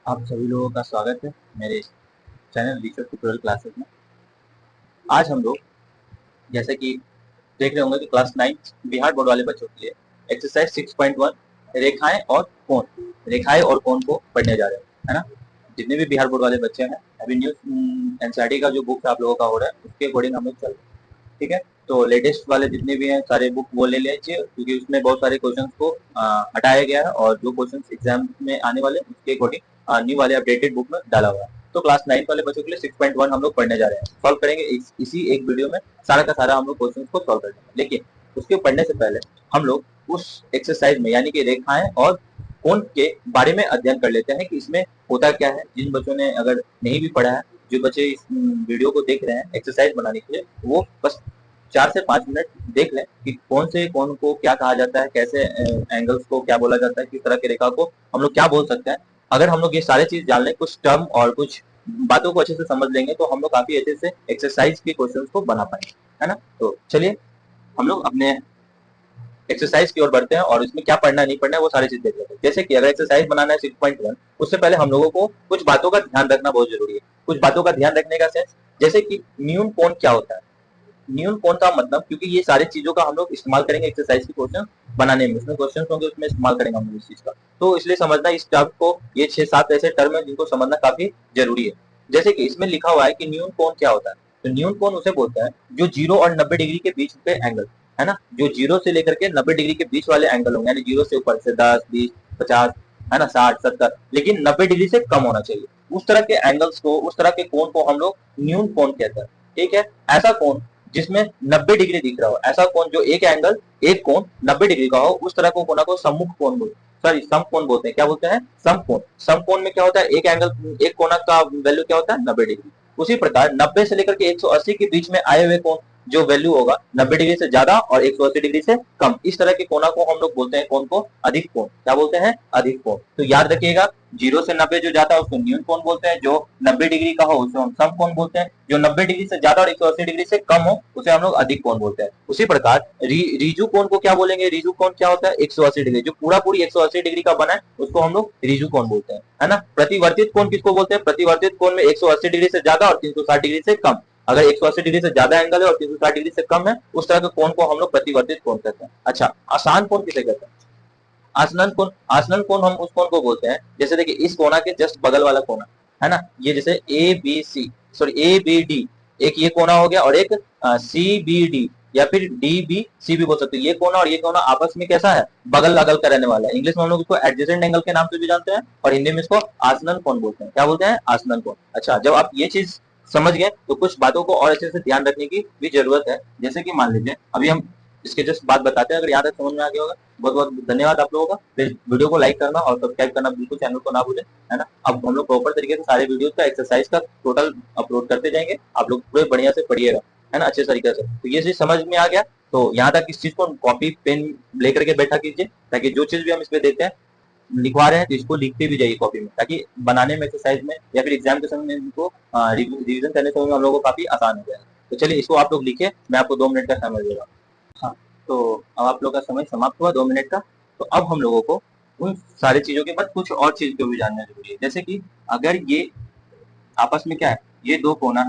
आप सभी लोगों का स्वागत है मेरे चैनल रिसर्च ट्यूटोरियल क्लासेस में। आज हम लोग जैसे कि देख रहे होंगे कि क्लास 9 बिहार बोर्ड वाले बच्चों के लिए एक्सरसाइज 6.1 रेखाएं और कोण को पढ़ने जा रहे हैं, है ना। जितने भी बिहार बोर्ड वाले बच्चे हैं, अभी न्यू एनसीईआरटी का जो बुक आप लोगों का हो रहा है उसके अकॉर्डिंग हम लोग चल रहे हैं। ठीक है, तो लेटेस्ट वाले जितने भी हैं सारे बुक वो ले लीजिए, क्योंकि उसमें बहुत सारे क्वेश्चंस को हटाया गया है और जो क्वेश्चंस एग्जाम में आने वाले हैं उसके अकॉर्डिंग न्यू वाले अपडेटेड बुक में डाला हुआ है। तो क्लास 9 वाले बच्चों के लिए 6.1 हम लोग पढ़ने जा रहे हैं, सॉल्व करेंगे इसी एक वीडियो में सारा का सारा हम लोग क्वेश्चन को सॉल्व करेंगे। लेकिन उसके पढ़ने से पहले हम लोग उस एक्सरसाइज में यानी कि रेखाएं और कोण के बारे में अध्ययन कर लेते हैं कि इसमें होता क्या है। जिन बच्चों ने अगर नहीं भी पढ़ा है, जो बच्चे इस वीडियो को देख रहे हैं एक्सरसाइज बनाने के लिए, वो बस 4 से 5 मिनट देख लें कि कौन से कोण को क्या कहा जाता है, कैसे एंगल्स को क्या बोला जाता है, किस तरह की रेखा को हम लोग क्या बोल सकते हैं। अगर हम लोग ये सारे चीज जान लें, कुछ टर्म और कुछ बातों को अच्छे से समझ लेंगे, तो हम लोग काफी अच्छे से एक्सरसाइज के क्वेश्चन को बना पाएंगे, है ना। तो चलिए हम लोग अपने एक्सरसाइज की ओर बढ़ते हैं और इसमें क्या पढ़ना नहीं पढ़ना है वो सारी चीज देख लेते हैं। जैसे कि अगर एक्सरसाइज बनाना है 6.1, उससे पहले हम लोगों को कुछ बातों का ध्यान रखना बहुत जरूरी है। कुछ बातों का ध्यान रखने का सेंस, जैसे कि न्यून कोण क्या होता है। न्यून कोण का मतलब, क्योंकि ये सारी चीजों का हम लोग इस्तेमाल करेंगे एक्सरसाइज के क्वेश्चन बनाने में, उसमें क्वेश्चन होंगे उसमें इस्तेमाल करेंगे हम लोग इस चीज का। तो इसलिए समझना इस टर्म को, ये 6-7 ऐसे टर्म है जिनको समझना काफी जरूरी है। जैसे कि इसमें लिखा हुआ है कि न्यून कोण क्या होता है। तो न्यून कोण उसे बोलते हैं जो 0 और 90 डिग्री के बीच के एंगल, है ना। जो 0 से लेकर के 90 डिग्री के बीच वाले एंगल होंगे, यानी 0 से ऊपर से 10, 20, 50, है ना, 60, 70, लेकिन 90 डिग्री से कम होना चाहिए। उस तरह के एंगल्स को, उस तरह के कोण को हम लोग न्यून कोण कहते हैं। ठीक है, ऐसा कोण जिसमें 90 डिग्री दिख रहा हो, ऐसा कोण जो एक कोण 90 डिग्री का हो, उस तरह को कोण को सम्मुख कोण बोलते हैं। सॉरी, समकोण बोलते हैं। क्या बोलते हैं? समकोण। समकोण में क्या होता है, एक कोण का वैल्यू क्या होता है, 90 डिग्री। उसी प्रकार 90 से लेकर के 180 के बीच में आए हुए कोण जो वैल्यू होगा 90 डिग्री से ज्यादा और 180 डिग्री से कम, इस तरह के कोणा को हम लोग बोलते हैं कोण को अधिक कोण। क्या बोलते हैं? अधिक कोण। तो याद रखिएगा, 0 से 90 जो जाता है उसको न्यून कोण बोलते हैं, जो 90 डिग्री का हो उसे हम सम कोण बोलते हैं, जो 90 डिग्री से ज्यादा और 180 डिग्री से कम हो उसे हम लोग अधिक कोण बोलते हैं। उसी प्रकार रिजु कोण को क्या बोलेंगे? रिजु कोण क्या होता है? 180 डिग्री, जो पूरा पूरी 180 डिग्री का बना है उसको हम लोग रिजु कोण बोलते हैं, है ना। प्रतिवर्तित कोण किसको बोलते हैं? प्रतिवर्तित कोण में 180 डिग्री से ज्यादा और 360 डिग्री से कम। अगर 180 डिग्री से ज्यादा एंगल है और 360 डिग्री से कम है, उस तरह के कोण को हम लोग प्रतिवर्तित कोण कहते हैं। अच्छा, आसान कोण किसे कहते हैं? आसनन कोण। आसनन कोण हम उस कोण को बोलते हैं, जैसे देखिए इस कोना के जस्ट बगल वाला कोना, है ना। ये जैसे ए बी डी, एक ये कोना हो गया और एक सी बी डी या फिर डी बी सी भी बोल सकते हैं। ये कोना और ये कोना आपस में कैसा है? बगल लगल का रहने वाला है। इंग्लिश में हम लोग इसको एडजेसेंट एंगल के नाम से भी जानते हैं और हिंदी में इसको आसनन कोण बोलते हैं। क्या बोलते हैं? आसनन कोण। अच्छा, जब आप ये चीज समझ गए तो कुछ बातों को और अच्छे से ध्यान रखने की भी जरूरत है। जैसे कि मान लीजिए अभी हम इसके जस्ट बात बताते हैं, अगर यहाँ तक समझ में आ गया होगा बहुत बहुत धन्यवाद आप लोगों का। फिर वीडियो को लाइक करना और सब्सक्राइब करना बिल्कुल चैनल को ना भूलें, है ना। अब हम लोग प्रॉपर तरीके से सारे वीडियोस का एक्सरसाइज का टोटल अपलोड करते जाएंगे, आप लोग पूरे बढ़िया से पढ़िएगा, है ना, अच्छे तरीके से। तो ये चीज समझ में आ गया तो यहाँ तक इस चीज को कॉपी पेन लेकर के बैठा कीजिए, ताकि जो चीज भी हम इसमें देते हैं लिखवा रहे हैं तो इसको लिखते भी जाइए कॉपी में, ताकि बनाने में एक्सरसाइज में या फिर एग्जाम के समय में इनको रिविजन करने समय में हम लोगों को काफी आसान हो जाएगा। तो चलिए इसको आप लोग लिखिए, मैं आपको 2 मिनट का समय दे रहा हूँ। हाँ, तो अब आप लोग का समय समाप्त हुआ 2 मिनट का। तो अब हम लोगों को उन सारी चीजों के बाद कुछ और चीज को भी जानना जरूरी है। जैसे कि अगर ये आपस में क्या है, ये दो कोना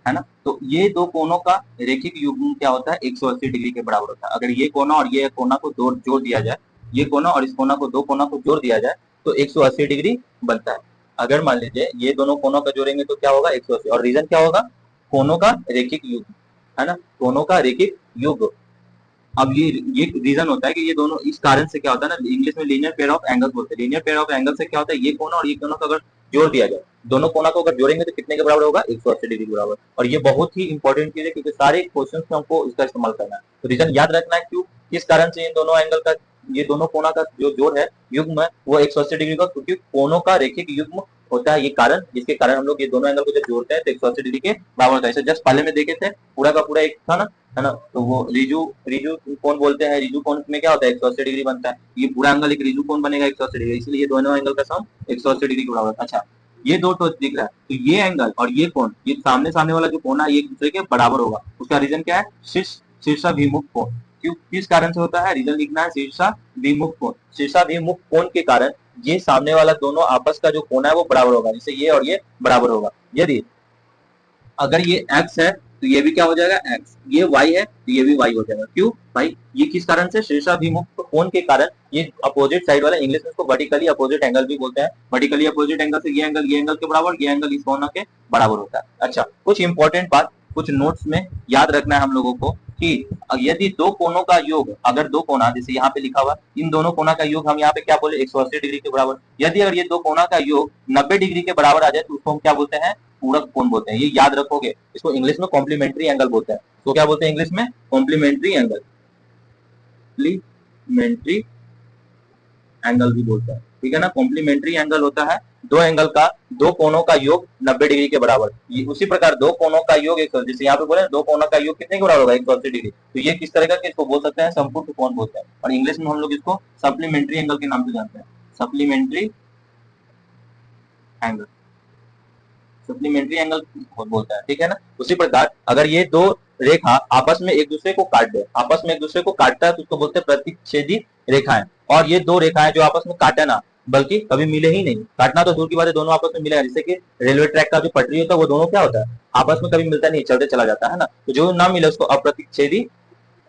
है ना, तो ये दो कोनों का रेखिक युग्म क्या होता है? 180 डिग्री के बराबर होता है। अगर ये कोना और ये कोना को जोड़ दिया जाए, ये कोना और इस कोना को, दो कोना को जोड़ दिया जाए तो 180 डिग्री बनता है। अगर मान लीजिए ये दोनों कोनों का जोड़ेंगे तो क्या होगा? 180। और रीजन क्या होगा? कोनों का रेखिक युग्म, है ना, कोनों का रेखिक युग्म। अब ये रीजन होता है कि ये दोनों, इस कारण से क्या होता है ना, इंग्लिश में लीनियर पेयर ऑफ एंगल्स बोलते हैं। लीनियर पेयर ऑफ एंगल से क्या होता है, ये कोना और ये कोना को अगर जोड़ दिया जाए, दोनों कोना को अगर जोड़ेंगे तो कितने के बराबर होगा? 180 डिग्री के बराबर। और ये बहुत ही इंपॉर्टेंट चीज है, क्योंकि सारे क्वेश्चन में हमको इसका इस्तेमाल करना है। तो रीजन याद रखना है क्यों, किस कारण से इन दोनों एंगल का, ये दोनों कोना का जो जोड़ है, युग्म है, वो 180 डिग्री का, क्योंकि कोनों का रेखिक युग्म होता है ये कारण, जिसके कारण हम लोग ये दोनों एंगल को जब जोड़ते हैं तो 180 डिग्री के बराबर होता है। इसे जस्ट पहले में देखे थे, पूरा का पूरा एक था ना, है ना। तो वो रिजु रिजु कोण बोलते हैं। रिजु कोण में क्या होता है? 180 डिग्री बनता है। ये पूरा एंगल एक रिजु कोण बनेगा 180 डिग्री, इसलिए ये दोनों एंगल का सम 180 डिग्री के बराबर है। अच्छा, ये दो तो दिख रहा है, तो ये एंगल और ये कोण, ये सामने सामने वाला जो कोण है, ये एक दूसरे के बराबर होगा। उसका रीजन क्या है? शीर्षाभिमुख कोण। क्यों, किस कारण से होता है? रीजन लिखना है शीर्षाभिमुख कोण। शीर्षाभिमुख कोण के कारण ये सामने वाला दोनों आपस का जो कोना है वो बराबर होगा, जैसे ये और ये बराबर होगा। यदि अगर ये x है तो ये भी क्या हो जाएगा x, ये y है तो ये भी y हो जाएगा। क्यों भाई, ये किस कारण से, शीर्षाभिमुख कोण के कारण। ये अपोजिट साइड वाला, इंग्लिश में इसको वर्टिकली अपोजिट एंगल भी बोलते हैं। वर्टिकली अपोजिट एंगल से ये एंगल के बराबर, ये एंगल इस कोण के बराबर होता है। अच्छा, कुछ इंपॉर्टेंट बात कुछ नोट्स में याद रखना है हम लोगों को कि यदि दो कोणों का योग, अगर दो कोना जैसे यहाँ पे लिखा हुआ, इन दोनों कोना का योग हम यहाँ पे क्या बोले 180 डिग्री के बराबर। यदि अगर ये दो कोना का योग 90 डिग्री के बराबर आ जाए तो उसको हम क्या बोलते हैं, पूरक कोण बोलते हैं। ये याद रखोगे, इसको इंग्लिश में कॉम्प्लीमेंट्री एंगल बोलते हैं। तो क्या बोलते हैं इंग्लिश में, कॉम्प्लीमेंट्री एंगल, कॉम्प्लीमेंट्री एंगल भी बोलते हैं, ठीक है ना। कॉम्प्लीमेंट्री एंगल होता है दो एंगल का, दो कोणों का योग 90 डिग्री के बराबर। ये उसी प्रकार दो कोणों का योग, जैसे यहाँ पे बोले दो कोणों का योग कितने के बराबर होगा 180 डिग्री, तो ये किस तरह का, इसको बोल सकते हैं संपूर्ण कोण बोलते हैं। और इंग्लिश में हम लोग इसको सप्लीमेंट्री एंगल के नाम से जानते हैं, सप्लीमेंट्री एंगल, सप्लीमेंट्री एंगल बोलता है, ठीक है ना। उसी प्रकार अगर ये दो रेखा आपस में एक दूसरे को काट दे, आपस में एक दूसरे को काटता है तो उसको बोलते हैं प्रतिच्छेदी रेखाएं। और ये दो रेखाएं जो आपस में काटे ना, बल्कि कभी मिले ही नहीं, काटना तो दूर की बात है, दोनों आपस में मिलेगा। जैसे कि रेलवे ट्रैक का जो पटरी होता है वो दोनों क्या होता है, आपस में कभी मिलता नहीं, चलते चला जाता है ना। तो जो ना मिले उसको अप्रतिच्छेदी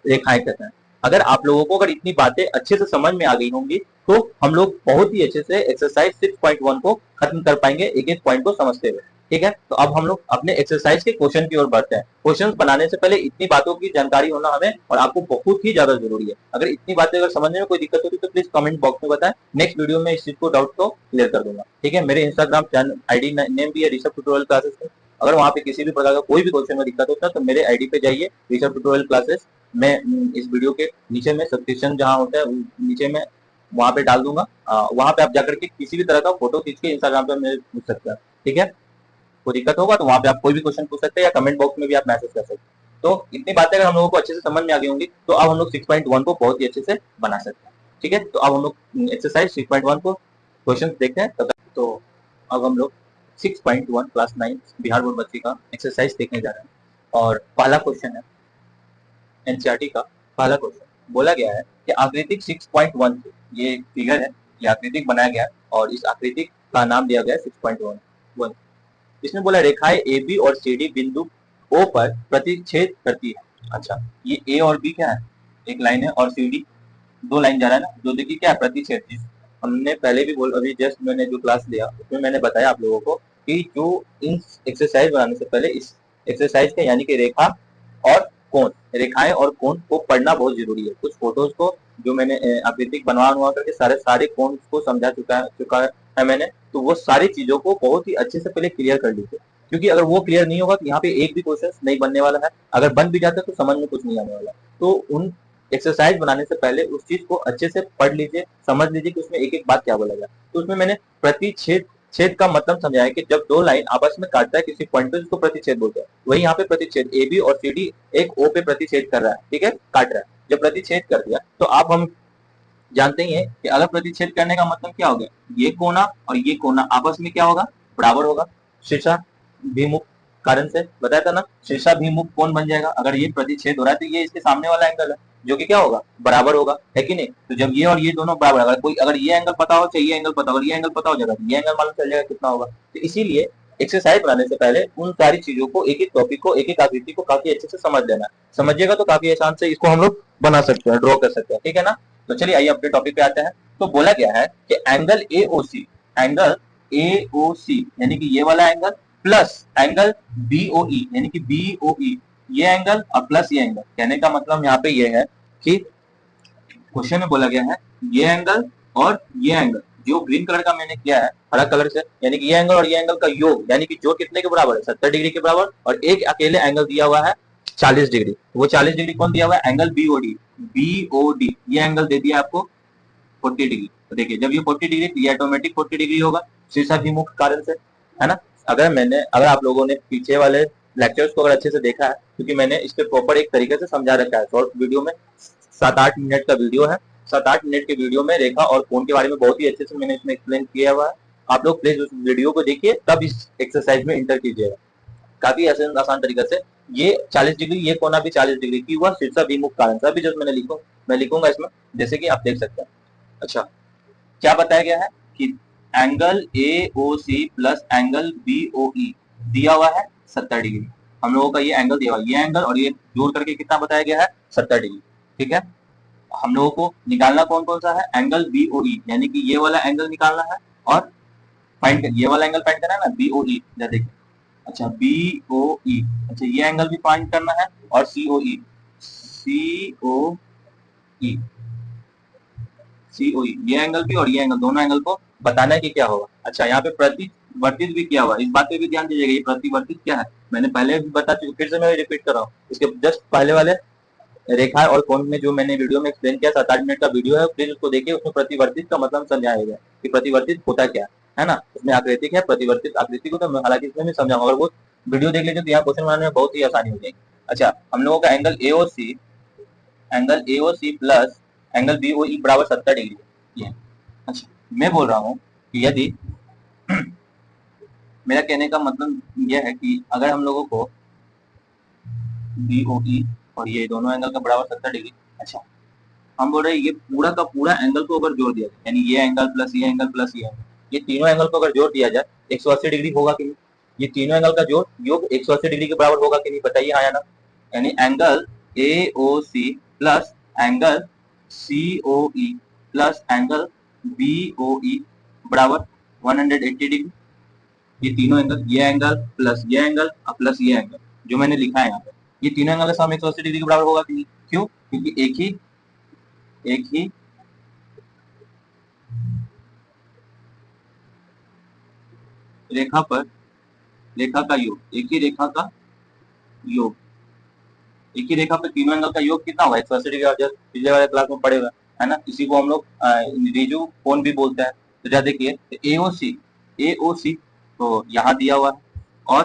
रेखाएं कहते हैं। अगर आप लोगों को अगर इतनी बातें अच्छे से समझ में आ गई होंगी तो हम लोग बहुत ही अच्छे से एक्सरसाइज 6.1 को खत्म कर पाएंगे, एक एक पॉइंट को समझते हुए, ठीक है। तो अब हम लोग अपने एक्सरसाइज के क्वेश्चन की ओर बढ़ते हैं। क्वेश्चन बनाने से पहले इतनी बातों की जानकारी होना हमें और आपको बहुत ही ज्यादा जरूरी है। अगर इतनी बातें अगर समझने में कोई दिक्कत होती तो प्लीज कमेंट बॉक्स में बताएं, नेक्स्ट वीडियो में इस चीज को डाउट को क्लियर कर दूंगा, ठीक है। मेरे इंस्टाग्राम चैनल आईडी नेम भी है ऋषभ ट्यूटोरियल क्लासेस। अगर वहाँ पे किसी भी प्रकार का कोई भी क्वेश्चन में दिक्कत होता है तो मेरे आईडी पे जाइए, ऋषभ ट्यूटोरियल क्लासेस। मैं इस वीडियो के नीचे में सब्सक्रिप्शन जहाँ होता है नीचे में वहां पे डाल दूंगा, वहां पे आप जाकर के किसी भी तरह का फोटो खींच के इंस्टाग्राम पे मेरे पूछ सकते हैं, ठीक है। कोई दिक्कत होगा तो वहां पे आप कोई भी क्वेश्चन पूछ सकते हैं या कमेंट बॉक्स में भी आप मैसेज कर सकते हैं। तो इतनी बातें अगर हम लोगों को अच्छे से समझ में आ गई होंगी तो अब हम लोग 6.1 को बहुत ही अच्छे से बना सकते हैं, ठीक है। तो अब हम लोग एक्सरसाइज 6.1 को क्वेश्चन देखते हैं। तो अब हम लोग 6.1 क्लास 9 बिहार बोर्ड बच्ची का एक्सरसाइज देखने जा रहे हैं। और पहला क्वेश्चन है एनसीईआरटी का पहला क्वेश्चन। बोला गया है कि आकृतिक 6.1 से, ये फिगर है, ये आकृतिक बनाया गया और इस आकृतिक का नाम दिया गया 6.1। इसमें बोला रेखाएं ए बी और सी डी बिंदु ओ पर प्रतिच्छेद करती है। अच्छा, ये ए और बी क्या है, एक लाइन है, और सी डी दो लाइन जा रहा है ना, जो देखिए क्या है प्रतिच्छेद। हमने पहले भी अभी जस्ट मैंने जो क्लास लिया उसमें मैंने बताया आप लोगों को कि जो इन एक्सरसाइज बनाने से पहले इस एक्सरसाइज के यानी कि रेखा और कोण, रेखाएं और कोण को पढ़ना बहुत जरूरी है। कुछ फोटोज को जो मैंने आकृतिक बनवा करके सारे कोण को समझा चुका है मैंने, तो वो सारी चीजों को बहुत ही अच्छे से पहले क्लियर कर लीजिए, क्योंकि अगर वो क्लियर नहीं होगा तो यहाँ पे एक भी क्वेश्चन नहीं बनने वाला है। अगर बन भी जाता है तो समझ में कुछ नहीं आने वाला। तो उन एक्सरसाइज बनाने से पहले उस चीज को अच्छे से पढ़ लीजिए, समझ लीजिए कि उसमें एक एक बात क्या बोला गया। तो उसमें मैंने प्रतिच्छेद छेद का मतलब समझाया कि जब दो लाइन आपस में काटता है किसी पॉइंट पे उसको प्रतिच्छेद बोलते हैं। वही यहाँ पे प्रतिच्छेद ए बी और सी डी एक ओ पे प्रतिच्छेद कर रहा है, ठीक है, काट रहा है। जब प्रतिच्छेद कर दिया तो आप हम जानते ही हैं कि अगर प्रतिच्छेद करने का मतलब क्या हो गया, ये कोना और ये कोना आपस में क्या होगा, बराबर होगा। शीर्षाभिमुख कारण से बताया था ना, शीर्षाभिमुख कोण बन जाएगा। अगर ये प्रतिच्छेद हो रहा है तो ये इसके सामने वाला एंगल है जो कि क्या होगा, बराबर होगा, है कि नहीं। तो जब ये और ये दोनों बराबर, अगर कोई अगर ये एंगल पता हो चाहिए एंगल पता हो, अगर ये एंगल पता हो जाएगा तो ये एंगल मालूम चल जाएगा कितना होगा। तो इसीलिए एक्सरसाइज बनाने से पहले उन सारी चीजों को, एक एक टॉपिक को, एक एक आकृति को काफी अच्छे से समझ लेना। समझिएगा तो काफी आसान से इसको हम लोग बना सकते हैं, ड्रॉ कर सकते हैं, ठीक है ना। तो चलिए आइए अपने टॉपिक पे आते हैं। तो बोला गया है कि एंगल एओसी यानी कि ये वाला एंगल प्लस एंगल बीओई यानी कि बीओई, ये एंगल और प्लस ये एंगल। कहने का मतलब यहाँ पे ये है कि क्वेश्चन में बोला गया है ये एंगल और ये एंगल, जो ग्रीन कलर का मैंने किया है हरा कलर से, यानी कि ये एंगल और ये एंगल का योग, यानी कि जोड़ कितने के बराबर है, 70 डिग्री के बराबर। और एक अकेले एंगल दिया हुआ है 40 डिग्री, वो 40 डिग्री कौन दिया हुआ है, एंगल बीओडी, ये एंगल दे दिया आपको 40 डिग्री। तो देखिए जब ये 40 डिग्री तो ये ऑटोमेटिक 40 डिग्री होगा शीर्षाभिमुख कारण से, है ना। अगर आप लोगों ने पीछे वाले लेक्चर्स को अगर अच्छे से देखा है, क्योंकि मैंने इस पे प्रॉपर एक तरीके से समझा रखा है, शॉर्ट वीडियो में 7-8 मिनट का वीडियो है, 7-8 मिनट के वीडियो में रेखा और कोण के बारे में बहुत ही अच्छे से मैंने इसमें एक्सप्लेन किया हुआ है। आप लोग प्लीज उस वीडियो को देखिए, तब इस एक्सरसाइज में इंटर कीजिएगा। काफी आसान तरीके से ये 40 डिग्री, ये कोना भी 40 डिग्री की हुआ शीर्षाभिमुख कारण से। अभी जो मैं लिखूंगा इसमें, जैसे कि आप देख सकते हैं। अच्छा, क्या बताया गया है कि angle AOC plus angle BOE दिया हुआ है 70 डिग्री। हम लोगों का ये एंगल दिया हुआ है, ये एंगल और ये जोड़ करके कितना बताया गया है 70 डिग्री। ठीक है, हम लोगों को निकालना कौन कौन सा है, एंगल BOE यानी कि ये वाला एंगल निकालना है और फाइंड ये वाला एंगल फाइंड करना है ना BOE। देखिए अच्छा BOE, अच्छा ये एंगल भी फाइंड करना है और COE ये एंगल भी और ये एंगल, दोनों एंगल को बताना है कि क्या होगा। अच्छा यहाँ पे प्रतिवर्तित भी किया हुआ, इस बात पे भी ध्यान दीजिएगा, ये प्रतिवर्तित क्या है मैंने पहले भी बता चुका, फिर से मैं रिपीट कर रहा हूँ। इसके जस्ट पहले वाले रेखा और कोण में जो मैंने वीडियो में एक्सप्लेन किया 7-8 मिनट का वीडियो है, प्लीज उसको देखिए, उसमें प्रतिवर्तित का मतलब समझाया गया कि प्रतिवर्तित होता क्या है ना, उसमें आकृति क्या है, प्रतिवर्तित आकृति को तो मैं हालांकि इसमें भी समझाऊंगा, अगर वो वीडियो देख लीजिए तो यहाँ क्वेश्चन बनाने में बहुत ही आसानी हो जाएगी। अच्छा हम लोगों का angle AOC plus angle BOE बराबर 70 डिग्री ये। अच्छा मैं बोल रहा हूँ कि यदि मेरा कहने का मतलब यह है कि अगर हम लोगों को BOE और ये दोनों एंगल का बराबर 70 डिग्री, अच्छा हम बोल रहे हैं ये पूरा का पूरा एंगल को अगर जोड़ दिया जाए, यानी ये एंगल प्लस ये एंगल प्लस ये एंगल, ये तीनों एंगल को अगर जोड़ दिया जाए 180 डिग्री होगा कि नहीं, ये तीनों एंगल का जोड़ योग 180 डिग्री के बराबर होगा कि नहीं, बताइए हाँ या ना। यानी angle AOC plus angle COE plus angle BOE बराबर 180 डिग्री। ये तीनों एंगल, ये एंगल प्लस ये एंगल प्लस ये एंगल जो मैंने लिखा है यहाँ पे, ये तीनों एंगल का सम 180 डिग्री के बराबर होगा कि नहीं, क्यों, क्योंकि एक ही रेखा पर रेखा का योग, एक ही रेखा का योग, एक ही रेखा पर तीनों एंगल का योग कितना होगा 180 डिग्री, और पिछले वाले क्लास में पढ़ेगा है ना, इसी को हम लोग रिजु कोण भी बोलते हैं। तो जरा देखिए AOC तो यहाँ दिया हुआ है और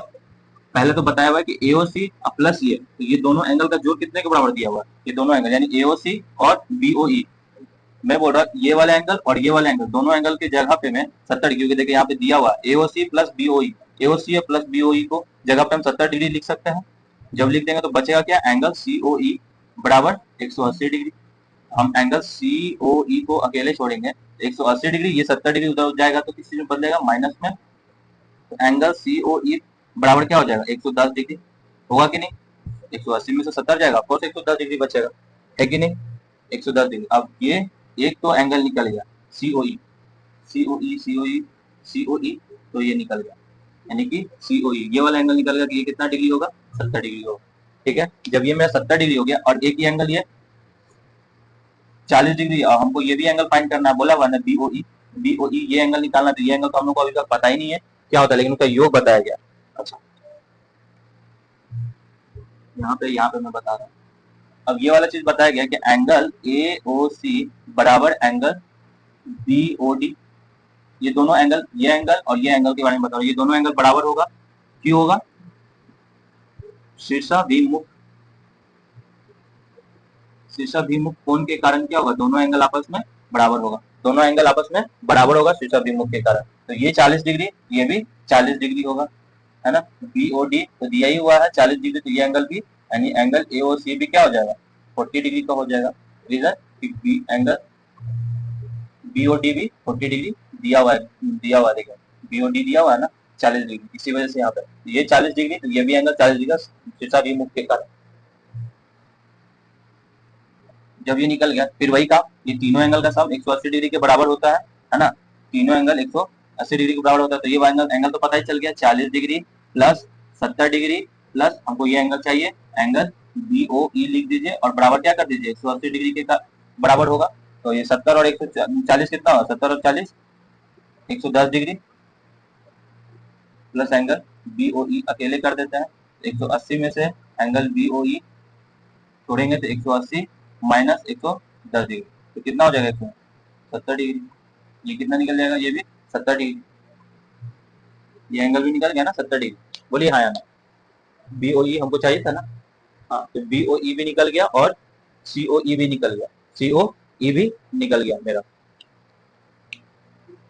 पहले तो बताया हुआ है कि AOC प्लस ये, तो ये दोनों एंगल का जोड़ कितने के बराबर दिया हुआ है, ये दोनों एंगल यानी AOC और BOE। मैं बोल रहा ये वाला एंगल और ये वाला एंगल, दोनों एंगल की जगह पे मैं 70 क्योंकि देखिए यहाँ पे दिया हुआ AOC plus BOE, AOC plus BOE को जगह पे हम 70 डिग्री लिख सकते हैं। जब लिख देंगे तो बचेगा क्या, एंगल COE बराबर 180 डिग्री। हम एंगल COE को अकेले छोड़ेंगे 180 डिग्री, ये 70 डिग्री उधर जाएगा तो किस चीज में बदलेगा, माइनस में। तो एंगल COE बराबर क्या हो जाएगा 110 डिग्री, होगा कि नहीं, 180 में से 70 जाएगा, ऑफकोर्स 110 डिग्री बचेगा, है कि नहीं 110 डिग्री। अब ये एक तो एंगल निकल गया COE, तो ये निकल गया, यानी कि COE ये वाला एंगल निकल गया कि ये कितना डिग्री होगा 70 डिग्री होगा। ठीक है, जब ये मेरा 70 डिग्री हो गया और एक ही एंगल ये 40 डिग्री, हमको ये भी एंगल फाइंड करना है, बोला हुआ ना BOE ये एंगल निकालना, तो ये एंगल तो हम लोग को अभी तक पता ही नहीं है क्या होता है, लेकिन उसका योग बताया गया। अच्छा यहाँ पे मैं बता रहा हूँ, अब ये वाला चीज बताया गया कि एंगल AOC बराबर एंगल BOD, ये दोनों एंगल, ये एंगल और ये एंगल के बारे में बता रहा हूँ, ये दोनों एंगल बराबर होगा, क्यों होगा, शीर्षाभिमुख कोण के कारण क्या होगा, दोनों एंगल आपस में बराबर होगा, दोनों एंगल आपस में बराबर होगा शीर्षाभिमुख के कारण। तो ये 40 डिग्री, ये भी 40 डिग्री होगा, है ना। BOD तो दिया ही हुआ है 40 डिग्री, तो ये एंगल भी यानी एंगल AOC भी क्या हो जाएगा 40 डिग्री का हो जाएगा। रीजन कि एंगल BOD भी 40 डिग्री दिया हुआ है, देखिए BOD दिया हुआ है ना 40 डिग्री, इसी वजह से यहाँ पे ये 40 डिग्री, तो ये भी एंगल 40 डिग्री शीर्षाभिमुख के कारण। जब ये निकल गया फिर वही कहा, ये तीनों एंगल का सम 180 डिग्री के बराबर होता है ना, तीनों एंगल 180 डिग्री के बराबर होता है। तो ये एंगल तो पता ही चल गया 40 डिग्री प्लस 70 डिग्री प्लस हमको ये एंगल चाहिए एंगल BOE लिख दीजिए और बराबर क्या कर दीजिए 180 डिग्री के बराबर होगा। तो ये 70 और 140 कितना होगा, 70 और 40 110 डिग्री प्लस एंगल BOE अकेले कर देते हैं, 180 में से एंगल BOE छोड़ेंगे तो 180 माइनस 110 डिग्री, तो कितना हो जाएगा 170 डिग्री, ये कितना निकल जाएगा, ये भी 70 डिग्री, ये एंगल भी निकल गया ना 70 डिग्री, बोलिए हाँ या ना। BOE हमको चाहिए था ना, हाँ तो BOE भी निकल गया और COE भी निकल गया, COE भी निकल गया मेरा,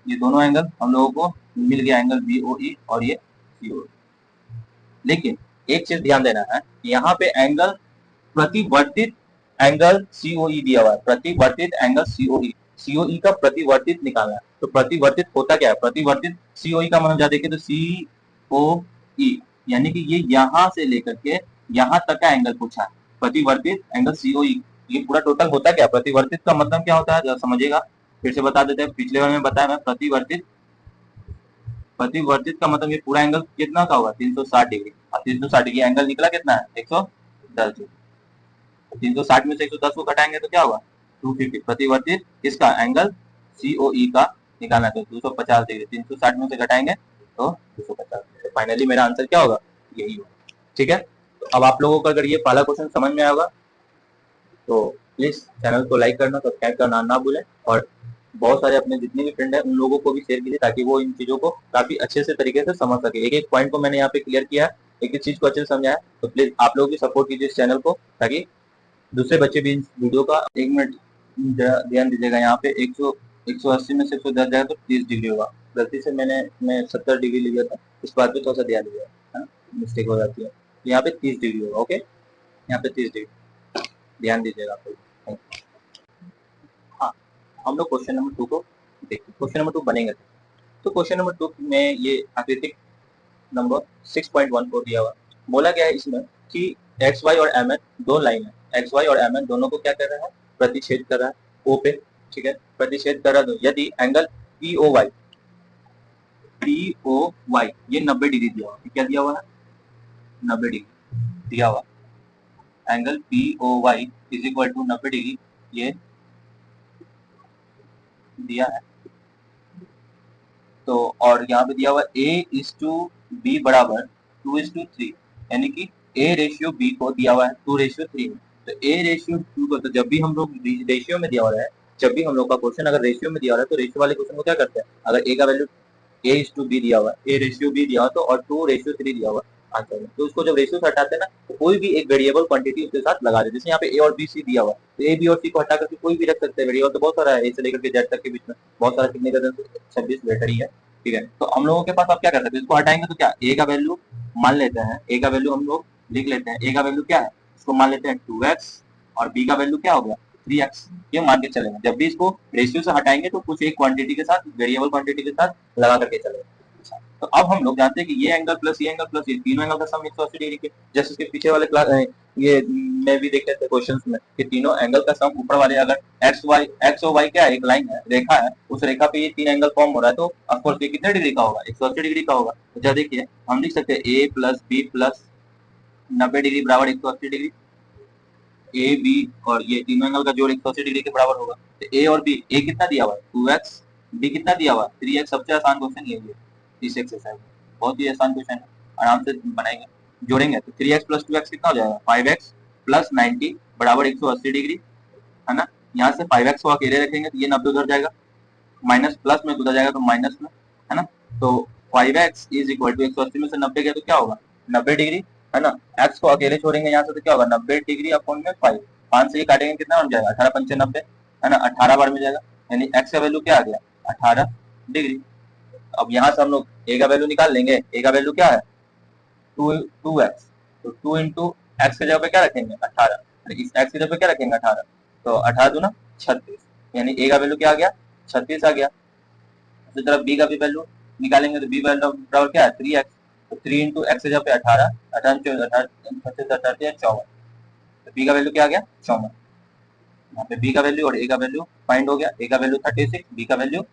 ये दोनों एंगल हम लोगों को मिल गया, एंगल BOE और ये COE। लेकिन एक चीज ध्यान देना है, यहाँ पे एंगल प्रतिवर्तित एंगल COE दिया हुआ है, प्रतिवर्तित एंगल COE, सीओई का प्रतिवर्तित निकालना है। तो प्रतिवर्तित होता क्या है, प्रतिवर्तित सीओई का मतलब देखें तो सीओई यानी कि ये यहां से लेकर के यहां तक का एंगल पूछा है, प्रतिवर्तित एंगल सीओई। ये पूरा टोटल होता क्या, प्रतिवर्तित का मतलब क्या होता है समझिएगा, फिर से बता देते हैं। पिछले बार में बताया मैं, प्रतिवर्तित प्रतिवर्तित का मतलब ये पूरा एंगल कितना का होगा, 360 डिग्री। और 360 डिग्री एंगल निकला कितना है, 110 डिग्री। 360 में से 110 को घटाएंगे तो क्या होगा, 250। प्रतिवर्तित किसका एंगल, सीओई का निकालना है, तो 250 डिग्री 360 में से घटाएंगे तो 250। तो फाइनली मेरा आंसर क्या होगा, यही होगा। ठीक है, तो अब आप लोगों को अगर ये पहला क्वेश्चन समझ में आया होगा तो प्लीज चैनल को लाइक करना, सब्सक्राइब करना ना भूलें, और बहुत सारे अपने जितने भी फ्रेंड हैं उन लोगों को भी शेयर कीजिए ताकि वो इन चीजों को काफी अच्छे से तरीके से समझ सके। एक एक पॉइंट को मैंने यहाँ पे क्लियर किया है, एक एक चीज को अच्छे से समझाया। तो प्लीज आप लोग भी सपोर्ट कीजिए इस चैनल को ताकि दूसरे बच्चे भी इस वीडियो का, 1 मिनट ध्यान दीजिएगा। यहाँ पे 180 में से 110 जाएगा तो 30 डिग्री होगा। गलती से मैं 70 डिग्री लिया था, इस बात पे थोड़ा सा ध्यान दीजिएगा, मिस्टेक हो जाती है। यहाँ पे 30 डिग्री होगा। ओके, यहाँ पे 30 डिग्री ध्यान दीजिएगा आप लोग। हाँ, हम लोग क्वेश्चन नंबर 2 को देखते, क्वेश्चन नंबर 2 बनेगा। तो क्वेश्चन नंबर 2 में ये आकृतिक नंबर 6.14 दिया हुआ, बोला गया है इसमें कि एक्स वाई और एम एन दो लाइन है, एक्स वाई और एम एन दोनों को क्या कर रहा है, प्रतिच्छेद कर रहा है ओ पे। ठीक है, प्रतिच्छेद कर रहा है। यदि एंगल पी ओ वाई ये 90 डिग्री दिया हुआ है, क्या दिया हुआ है, 90 डिग्री दिया हुआ, angle P O Y is equal to 90 degree ये दिया है। तो और यहाँ पे दिया हुआ A:B बराबर 2:3, यानी कि A:B को दिया हुआ है 2:3 में। तो A:2 को, तो जब भी हम लोग रेशियो में दिया हुआ है, जब भी हम लोग का क्वेश्चन अगर रेशियो में दिया हुआ है तो रेशियो वाले क्वेश्चन को क्या करते हैं, अगर A का वैल्यू A:B दिया हुआ है, A:B दिया हुआ तो और 2:3 दिया हुआ आंसर में, तो उसको जब रेशियो से हटाते हैं ना तो कोई भी एक वेरिएबल क्वांटिटी उसके साथ लगा देते हैं। जैसे यहाँ पे A और B C दिया हुआ है तो A B और C को हटा करके कोई भी रख सकते हैं वेरिएबल, तो बहुत सारा है, A से लेकर के Z तक के बीच में बहुत सारा, कितने का 26 बेटर ही है। ठीक है, तो हम लोगों के पास आप क्या कर सकते हैं, इसको हटाएंगे तो क्या, A का वैल्यू मान लेते हैं, A का वैल्यू हम लोग लिख लेते हैं, A का वैल्यू क्या है, इसको मान लेते हैं 2x, और B का वैल्यू क्या हो गया 3x, ये मान के चलेंगे। जब भी इसको रेशियो से हटाएंगे तो कुछ एक क्वांटिटी के साथ, वेरिएबल क्वांटिटी के साथ लगा करके चलेंगे। तो अब हम लोग जानते हैं कि ये एंगल प्लस ये एंगल प्लस ये तीनों एंगल का सम 180 डिग्री के, जैसे उसके पीछे वाले क्लास ये में भी देख लेते हैं क्वेश्चंस में कि तीनों एंगल का सम ऊपर वाले, अगर एक्स और वाई क्या है, एक लाइन है, रेखा है, उस रेखा पे ये तीन एंगल फॉर्म हो रहा है, तो ऑफ कोर्स ये कितने डिग्री का होगा, 180 डिग्री का होगा। तो जब देखिए हम लिख सकते हैं ए प्लस बी प्लस 90 डिग्री बराबर 180 डिग्री, ए बी और ये तीनों एंगल का जोड़ 180 डिग्री के बराबर होगा। तो ए और बी, ए कितना दिया हुआ है 2x, बी कितना दिया हुआ है 3x। सबसे आसान क्वेश्चन ये है इस एक्सरसाइज में, बहुत ही आसान क्वेश्चन है, आराम से बनाएंगे। जोड़ेंगे तो 3x प्लस 2x कितना हो जाएगा 5x प्लस 90 बराबर 180 डिग्री, है ना। यहाँ से 5x को अकेले रखेंगे तो ये 90 उधर जाएगा, माइनस प्लस में उधर जाएगा तो माइनस में, है ना। तो 5x इज इक्वल टू 180 में से 90 गया तो क्या होगा 90 डिग्री, है ना। x को अकेले छोड़ेंगे यहाँ से तो क्या होगा 90 डिग्री अपॉन में 5, 5 से ये काटेंगे कितना बन जाएगा 18 पंचे 90, है ना, 18 बार में जाएगा, यानी x का वैल्यू क्या आ गया 18 डिग्री। अब यहाँ से हम लोग a का वैल्यू निकाल लेंगे, a का वैल्यू क्या है 2x, तो 2 इंटू एक्स के जगह पे क्या रखेंगे 18, इस x की जगह पे क्या रखेंगे 18, तो 18 दूना 36, यानी a का वैल्यू क्या आ गया 36 आ गया। उसी तरह b का भी वैल्यू निकालेंगे तो b वैल्यू बराबर क्या है 3x, तो 3 इंटू एक्स की जगह पे 18, 18 54, तो b का वैल्यू क्या आ गया 54। यहाँ पे b का वैल्यू और a का वैल्यू फाइंड हो गया, a का वैल्यू 36, b का वैल्यू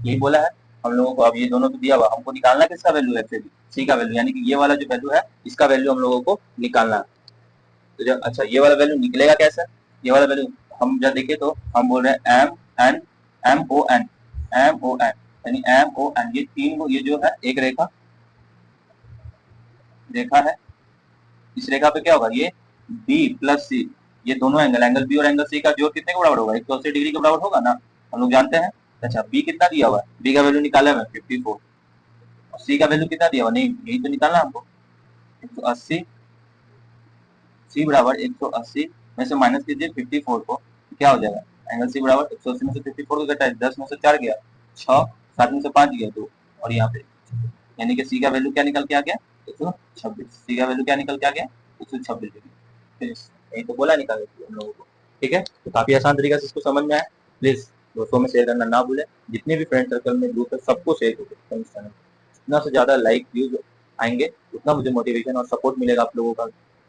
यही बोला है हम लोगों को। अब ये दोनों तो दिया हुआ, हमको निकालना किसका वैल्यू है एक्चुअली c का वैल्यू, यानी कि ये वाला जो वैल्यू है इसका वैल्यू हम लोगों को निकालना है। तो जब अच्छा ये वाला वैल्यू निकलेगा कैसे, ये वाला वैल्यू हम जब देखें तो हम बोल रहे हैं एम ओ एन यानी एम ओ एन, ये तीन को, ये जो है एक रेखा रेखा है, इस रेखा पे क्या होगा ये बी प्लस सी, ये दोनों एंगल बी और एंगल सी का जोड़ कितने के बराबर होगा 180 डिग्री के बराबर होगा ना, हम लोग जानते हैं। अच्छा बी कितना दिया हुआ है, बी का वैल्यू निकाला है 54, और सी का वैल्यू कितना दिया हुआ, नहीं यही तो निकालना हमको 180, सी बराबर 180 में से माइनस कीजिए 54 को, क्या हो जाएगा एंगल सी बराबर 180 में से 54 को घटाए 10 में से 4 गया 6, 7 में से 5 गया 2, और यहाँ पे यानी कि सी का वैल्यू क्या निकल के आ गया 126, सी का वैल्यू क्या निकल के आ गया 126 डिग्री। यही तो बोला निकाल हम लोगों को। ठीक है, तो काफी आसान तरीका से इसको समझ में आया। प्लीज दोस्तों में शेयर करना ना भूलें, जितने भी फ्रेंड सर्कल में ग्रुप है सबको शेयर करें इस चैनल। जितना से ज़्यादा लाइक व्यूज आएंगे उतना मुझे मोटिवेशन और सपोर्ट मिलेगा आप लोगों का,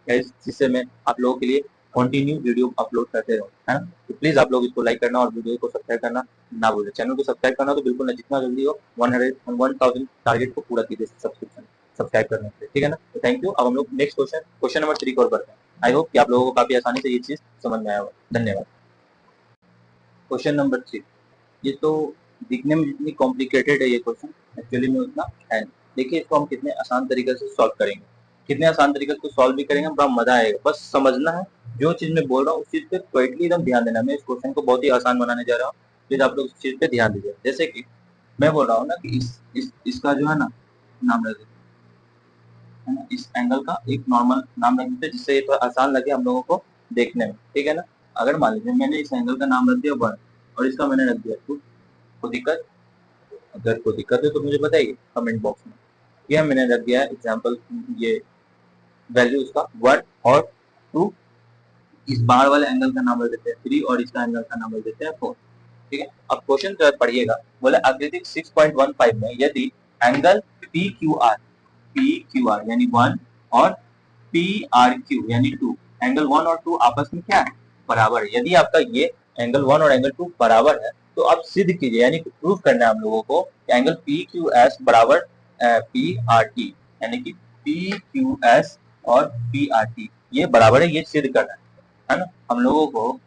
जिससे मैं आप लोगों के लिए कंटिन्यू वीडियो अपलोड करते रहूँ, है ना। तो प्लीज़ आप लोग इसको लाइक करना और वीडियो को सब्सक्राइब करना ना भूलें। चैनल को सब्सक्राइब करना तो बिल्कुल ना, जितना जल्दी हो 1000 टारगेट को पूरा कीजिए सब्सक्रिप्शन सब्सक्राइब करने से, ठीक है ना। तो थैंक यू। अब हम लोग नेक्स्ट क्वेश्चन नंबर 3 की ओर बढ़ते हैं। आई होप कि आप लोगों को काफी आसानी से ये चीज समझ में आया होगा। धन्यवाद। क्वेश्चन नंबर 3, ये तो दिखने में जितनी कॉम्प्लिकेटेड है ये क्वेश्चन, एक्चुअली में उतना है नहीं। देखिए इसको हम कितने आसान तरीके से सॉल्व करेंगे, कितने आसान तरीके से सॉल्व भी करेंगे, बड़ा मजा आएगा। बस समझना है, जो चीज मैं बोल रहा हूँ उस चीज पे क्वाइटली एकदम ध्यान देना। मैं इस क्वेश्चन को बहुत ही आसान बनाने जा रहा हूँ, प्लीज आप लोग इस चीज पे ध्यान दीजिए। जैसे कि मैं बोल रहा हूँ ना कि इसका जो है ना नाम रख देते है ना, इस एंगल का एक नॉर्मल नाम रख देते हैं, जिससे ये थोड़ा आसान लगे हम लोगों को देखने में, ठीक है ना। अगर मान लीजिए मैंने इस एंगल का नाम रख दिया 1 और इसका मैंने रख दिया 2, कोई दिक्कत? अगर कोई दिक्कत है तो मुझे बताइए कमेंट बॉक्स में। यह मैंने रख दिया है एग्जांपल, ये वैल्यू उसका 1 और 2। इस बाहर वाले एंगल का नाम रख देते हैं 3 और इसका एंगल का नाम रख देते हैं 4, ठीक है। अब क्वेश्चन जो पढ़िएगा, बोले आकृति 6.15 में यदि एंगल पी क्यू आर यानी 1 और पी आर क्यू यानी 2, एंगल 1 और 2 आपस में क्या है? बराबर है। यदि आपका ये एंगल 1 और एंगल 2 बराबर है तो आप सिद्ध कीजिए, यानी प्रूफ करना है हम लोगों को कि एंगल पी क्यू एस बराबर पी आर टी, यानी कि पी क्यू एस और पी आर टी ये बराबर है, ये सिद्ध करना है ना। हम लोगों को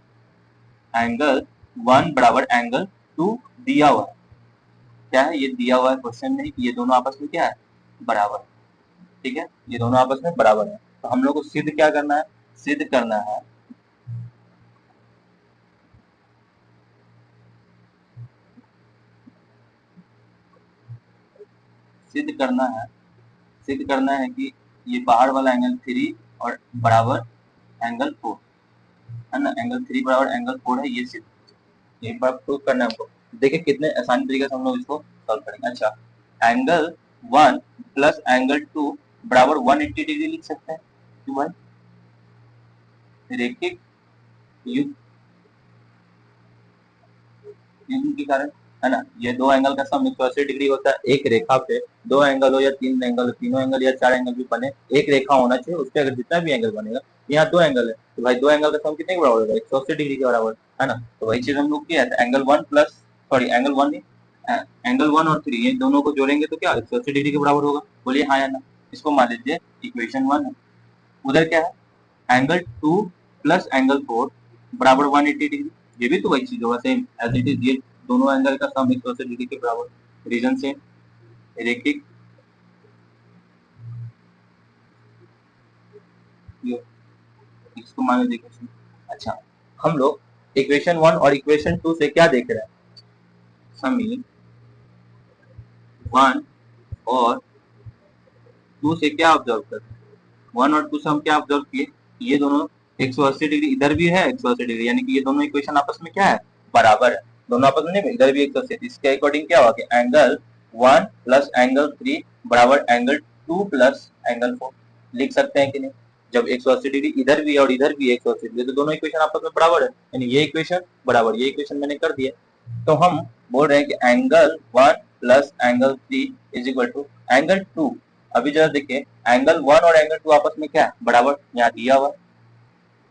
एंगल 1 बराबर एंगल 2 दिया हुआ है, क्या है ये दिया हुआ है क्वेश्चन में कि ये दोनों आपस में क्या है? बराबर, ठीक है, ये दोनों आपस में बराबर है। तो हम लोग को सिद्ध क्या करना है? सिद्ध करना है सिद्ध करना है कि ये बाहर वाला एंगल 3 और बराबर एंगल 4 है ना, एंगल 3 बराबर एंगल 4 है, ये सिद्ध एक बार प्रूफ करना है हमको। देखिए कितने आसानी तरीके से हम लोग इसको सॉल्व करेंगे। अच्छा, एंगल 1 प्लस एंगल 2 बराबर 180 डिग्री लिख सकते हैं, क्यों भाई? रेखिक युग्म के कारण, है ना। ये दो एंगल का सम 180 डिग्री होता है। एक रेखा पे दो एंगल हो या तीन एंगल हो, तीनों एंगल या चार एंगल भी बने, एक रेखा होना चाहिए, उस पर अगर जितना भी एंगल बनेगा, यहाँ दो एंगल है तो भाई दो एंगल का सम कितने के बराबर होगा? 180 डिग्री के बराबर, है ना। तो वही चीज हम लोग किया था, एंगल 1 प्लस एंगल 1 एंगल 1 और 3 ये दोनों को जोड़ेंगे तो क्या 180 डिग्री के बराबर होगा? बोलिए हाँ या ना। इसको मान लीजिए इक्वेशन 1 है। उधर क्या है? एंगल 2 प्लस एंगल 4 बराबर 180 डिग्री, ये भी तो वही चीज होगा, सेम एज इट इज। ये दोनों एंगल का सम 180 डिग्री के बराबर, रीजन से रेखिक इसको मान लीजिए इक्वेशन। अच्छा, हम लोग इक्वेशन 1 और इक्वेशन 2 से क्या देख रहे हैं? समीकरण 1 और 2 से क्या ऑब्जर्व कर रहे हैं? 1 और 2 से हम क्या ऑब्जर्व किए? ये दोनों 180 डिग्री, इधर भी है 180 डिग्री, यानी कि ये दोनों इक्वेशन आपस में क्या है? बराबर है। दोनों आपस में नहीं, इधर भी 180, इसके अकॉर्डिंग क्या होगा कि एंगल 1 प्लस एंगल 3 बराबर एंगल 2 प्लस एंगल 4 लिख सकते हैं कि नहीं? जब 180 डिग्री इधर भी है और इधर भी है 180 डिग्री, तो दोनों इक्वेशन आपस में बराबर है, यानी ये इक्वेशन बराबर ये इक्वेशन मैंने कर दिया। तो हम बोल रहे हैं कि angle 1 plus angle 3 is equal to angle 2। अभी जरा देखिए, एंगल 1 और एंगल 2 आपस में क्या है? बराबर, यहाँ दिया हुआ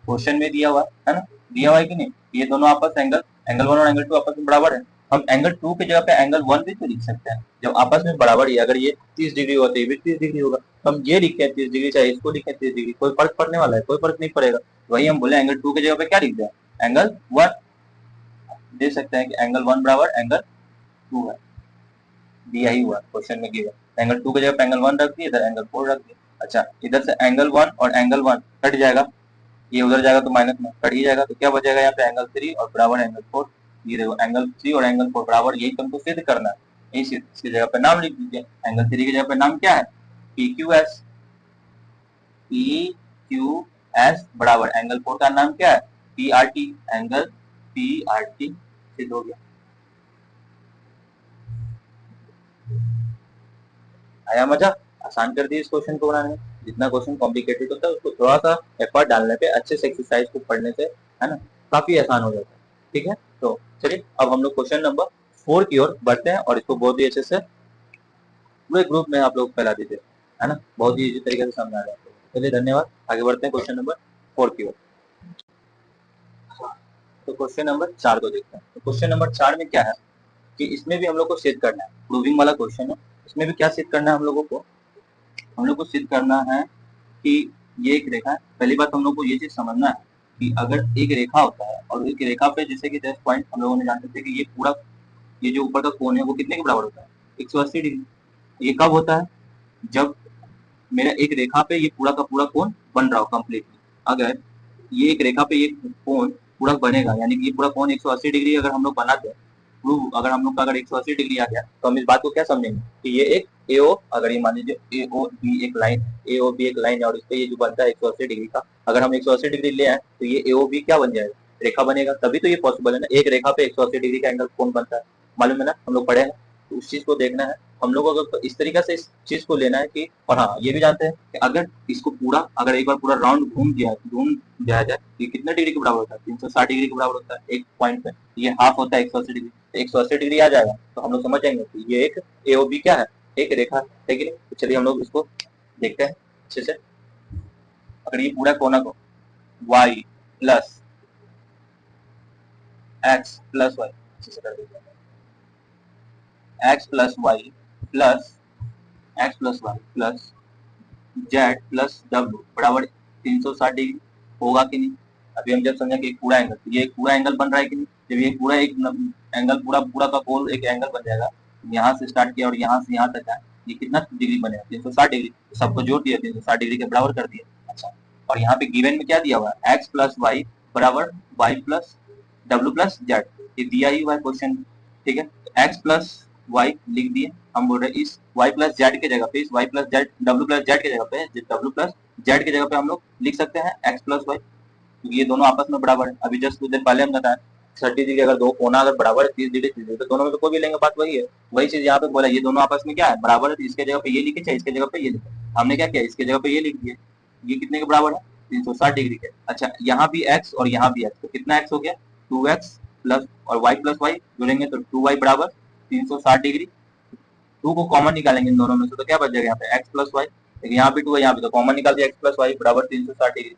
क्वेश्चन में दिया हुआ है ना, दिया हुआ है कि नहीं? ये दोनों आपस एंगल 1 और एंगल 2 आपस में बराबर है। हम एंगल 2 की जगह पे एंगल 1 भी तो लिख सकते हैं, जब आपस में बराबर ही। अगर ये 30 डिग्री होता है ये भी 30 डिग्री होगा, तो हम ये लिखे 30 डिग्री, चाहे इसको लिखे 30 डिग्री, कोई फर्क पड़ने वाला है? कोई फर्क नहीं पड़ेगा। वही हम बोले एंगल 2 की जगह पे क्या लिख दिया? एंगल 1 दे सकते हैं कि एंगल 1 बराबर एंगल 2 है, दिया ही हुआ क्वेश्चन में गिवन। एंगल 2 की जगह पे एंगल 1 रख दिए, इधर एंगल 4 रख दिए। अच्छा, इधर से एंगल 1 और एंगल 1 कट जाएगा, ये उधर जाएगा तो माइनस में कट ही जाएगा, तो क्या बचेगा यहाँ पे? एंगल 3 और बराबर एंगल 4। ये देखो एंगल 3 और एंगल 4 बराबर, यही तुमको सिद्ध करना है। यही सिद्ध, इसकी जगह पे नाम लिख दीजिए, एंगल 3 की जगह पे नाम क्या है? P Q S. P Q S बराबर एंगल 4 का नाम क्या है? P R T, angle P R T सिद्ध हो गया। आया मजा? आसान कर दिए इस क्वेश्चन को बनाने में। जितना क्वेश्चन कॉम्प्लिकेटेड होता है उसको थोड़ा सा एफर्ट डालने पे, अच्छे से एक्सरसाइज को पढ़ने से, है ना, काफी आसान हो जाता है, ठीक है। तो चलिए अब हम लोग क्वेश्चन नंबर 4 की ओर बढ़ते हैं और इसको बहुत ही अच्छे से पूरे ग्रुप में आप लोग फैला दीजिए, है ना, बहुत ही इजी तरीके से समझा रहे हैं। चलिए धन्यवाद, आगे बढ़ते हैं क्वेश्चन नंबर 4 की ओर। तो क्वेश्चन नंबर 4 को देखते हैं। तो क्वेश्चन नंबर 4 में क्या है कि इसमें भी हम लोग को सिद्ध करना है, प्रूविंग वाला क्वेश्चन है। इसमें भी क्या सिद्ध करना है हम लोगों को, हम लोग को सिद्ध करना है कि ये एक रेखा है। पहली बात हम लोग को ये चीज समझना है कि अगर एक रेखा होता है और एक रेखा पे जैसे कि 10 पॉइंट हम लोगों ने जानते थे कि ये पूरा ये जो ऊपर का कोण है वो कितने के बराबर होता है, 180 डिग्री। ये कब होता है, जब मेरा एक रेखा पे ये पूरा का पूरा कोण बन रहा हो कंप्लीटली। अगर ये एक रेखा पे ये कोण पूरा बनेगा, यानी कि ये पूरा कोण 180 डिग्री अगर हम लोग बनाते हैं, अगर हम लोग का अगर 180 डिग्री आ गया तो हम इस बात को क्या समझेंगे कि ये एक एओ, अगर ये मान लीजिए एओ बी एक लाइन, एओ बी एक लाइन है और इस पे ये जो बनता है 180 डिग्री का, अगर हम 180 डिग्री ले आए तो ये एओ बी क्या बन जाएगा, रेखा बनेगा। तभी तो ये पॉसिबल है ना, एक रेखा पे 180 डिग्री का एंगल कौन बनता है, मालूम है ना, हम लोग पढ़े हैं। तो उस चीज को देखना है हम लोग को, अगर इस तरीके से इस चीज को लेना है कि, और हाँ ये भी जानते हैं कि अगर इसको पूरा अगर एक बार पूरा राउंड घूम दिया जाए तो ये कितने डिग्री के बराबर होता है, 360 डिग्री के बराबर होता है एक पॉइंट पे। ये हाफ होता है 180 डिग्री, 180 डिग्री आ जाएगा तो हम लोग समझ जाएंगे कि ये एक एओ बी क्या है, एक रेखा है कि नहीं। तो चलिए हम लोग इसको देखते हैं अच्छे से। अगर ये पूरा कोना को y plus X plus Y अच्छे से कर देते हैं, X plus Y plus X plus Y plus Z plus W बराबर 360 डिग्री होगा कि नहीं। अभी हम जब समझा कि एक पूरा एंगल, ये एक पूरा एंगल बन रहा है कि नहीं, जब ये पूरा एक एंगल पूरा का कोण एक एंगल बन जाएगा, यहाँ से स्टार्ट किया और यहाँ से यहाँ तक है, ये कितना डिग्री बनेगा, 360 डिग्री। सबको जोड़ दिया, 360 डिग्री के बराबर कर दिया। अच्छा, और यहाँ पे गिवन में क्या दिया हुआ है, एक्स प्लस वाई बराबर Y plus W plus Z, ये दिया ही हुआ है क्वेश्चन, ठीक है। एक्स प्लस वाई लिख दिए, हम बोल रहे इस y प्लस जेड के जगह पे, इस y plus Z W plus Z के जगह पे, डब्ल्यू प्लस जेड की जगह पे हम लोग लिख सकते हैं एक्स प्लस वाई, क्योंकि ये दोनों आपस में बराबर है। अभी जस्ट कुछ देर पहले हम बताया 30 डिग्री अगर दो कोना अगर बराबर है 30 डिग्री 30 डिग्री, तो दोनों में तो कोई भी लेंगे, बात वही है। वही चीज यहाँ पे बोला, ये दोनों आपस में क्या है, बराबर है, तो इसके जगह पे ये लिखे, चाहे इसके जगह पे ये लिखे। हमने क्या किया, इसके जगह पे ये लिख दिया, ये कितने के बराबर है, 360 डिग्री के। अच्छा, यहाँ भी x और यहाँ भी x, तो कितना x हो गया, 2x प्लस और y प्लस वाई जोड़ेंगे तो 2y बराबर 360 डिग्री। 2 को कॉमन निकालेंगे इन दोनों में से तो क्या बच जाएगा यहाँ पे x प्लस वाई, यहाँ भी 2 है, यहाँ पे तो कॉमन निकाल दिया, x प्लस वाई बराबर 360 डिग्री।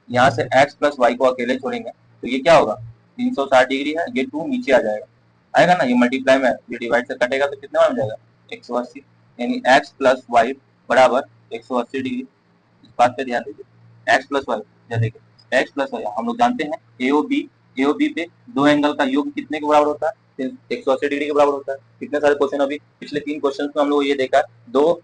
यहाँ से x प्लस वाई को अकेले छोड़ेंगे तो ये क्या होगा, 360 डिग्री है, ये 2 नीचे आ जाएगा, आएगा ना, ये मल्टीप्लाई में ये डिवाइड से कटेगा तो कितना बन जाएगा 180, यानी x प्लस वाई बराबर 180 डिग्री। इस बात पे ध्यान दीजिए, x प्लस वाई, या देखिए x प्लस वाई हम लोग जानते हैं AOB पे दो एंगल का योग कितने के बराबर होता है, 180 डिग्री के बराबर होता है। कितने सारे क्वेश्चन अभी पिछले 3 क्वेश्चन में हम लोग ये देखा, दो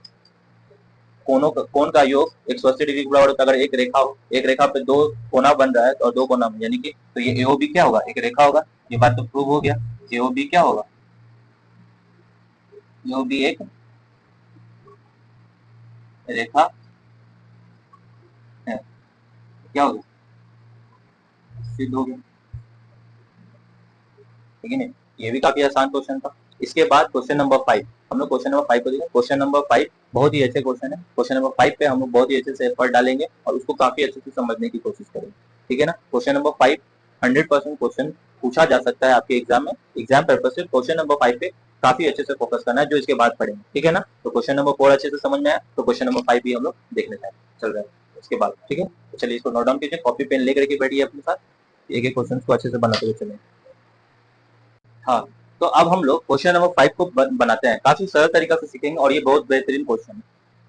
कोण का योग 180 डिग्री के बराबर होता है। अगर एक रेखा हो, एक रेखा पे दो कोना बन रहा है और दो कोना में, यानी कि तो ये AOB क्या होगा, एक रेखा होगा। ये बात तो प्रूव हो गया, AOB क्या होगा, AOB एक रेखा है, क्या होगा, सिद्ध हो गया, ठीक है नहीं। ये भी काफी आसान क्वेश्चन था। इसके बाद क्वेश्चन नंबर 5, हम लोग क्वेश्चन नंबर 5 को देखें। क्वेश्चन नंबर 5 बहुत ही अच्छे क्वेश्चन है। क्वेश्चन नंबर 5 पे हम लोग बहुत ही अच्छे से एफर्ट डालेंगे और उसको काफी अच्छे से समझने की कोशिश करेंगे, ठीक है ना। क्वेश्चन नंबर 5 100% क्वेश्चन पूछा जा सकता है आपके एग्जाम में, एग्जाम पर्पज से क्वेश्चन नंबर 5 पे काफी अच्छे से फोकस करना है, जो इसके बाद पढ़ेंगे, ठीक है ना। तो क्वेश्चन नंबर 4 अच्छे से समझ में आया तो क्वेश्चन नंबर 5 भी हम लोग देख लेते हैं, चल रहा है उसके बाद, ठीक है। तो चलिए इसको नोट डाउन कीजिए, कॉपी पेन लेकर के बैठिए अपने साथ, एक एक क्वेश्चन को अच्छे से बनाते हुए चलें। हाँ, तो अब हम लोग क्वेश्चन नंबर 5 को बनाते हैं, काफी सरल तरीका से सीखेंगे और ये बहुत बेहतरीन क्वेश्चन है।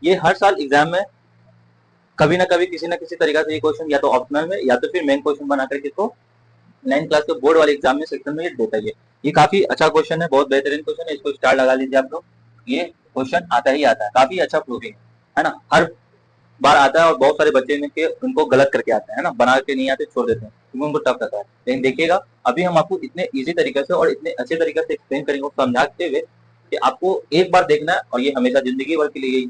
ये हर साल एग्जाम में कभी ना कभी किसी ना किसी तरीका से ये क्वेश्चन या तो ऑप्शनल में या तो फिर मेन क्वेश्चन बना करके इसको 9th क्लास के बोर्ड वाले एग्जाम में सेक्शन में ये देता है। ये काफी अच्छा क्वेश्चन है, बहुत बेहतरीन क्वेश्चन है, इसको स्टार लगा लीजिए आप लोग। ये क्वेश्चन आता ही आता है, काफी अच्छा प्रूविंग है ना, हर बार आता है और बहुत सारे बच्चे ने के उनको गलत करके आते हैं ना, बना के नहीं आते, छोड़ देते हैं क्योंकि उनको टफ रहता है। लेकिन देखिएगा अभी हम आपको इतने इजी तरीके से और इतने अच्छे तरीके से एक्सप्लेन करेंगे समझाते हुए कि आपको एक बार देखना है और ये हमेशा जिंदगी भर के लिए